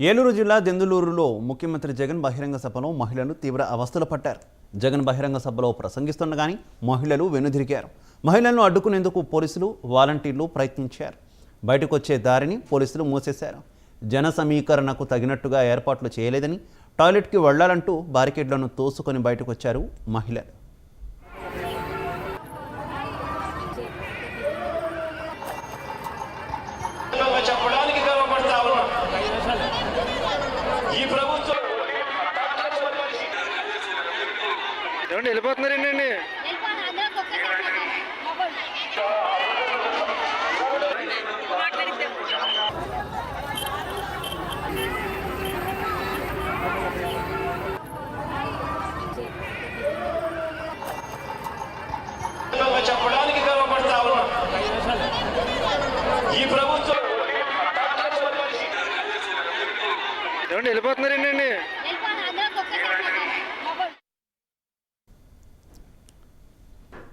ఏలూరు జిల్లా దెందులూరులో ముఖ్యమంత్రి జగన్ బహిరంగ సభలో మహిళలు తీవ్ర అవస్థలు పట్టారు. జగన్ బహిరంగ సభలో ప్రసంగిస్తుండగానే మహిళలు వెనుదిరిగారు. మహిళలను అడ్డుకునేందుకు పోలీసులు, వాలంటీర్లు ప్రయత్నించారు. బయటకు వచ్చే దారిని పోలీసులు మూసేశారు. జన సమీకరణకు తగినట్టుగా ఏర్పాట్లు చేయలేదని, టాయిలెట్కి వెళ్లాలంటూ బారికేడ్లను తోసుకొని బయటకు వచ్చారు మహిళలు. వెళ్ళిపోతున్నారండి. చెప్పడానికి గర్వపడతా ఉన్నాం. ఈ ప్రభుత్వం వెళ్ళిపోతున్నారండి.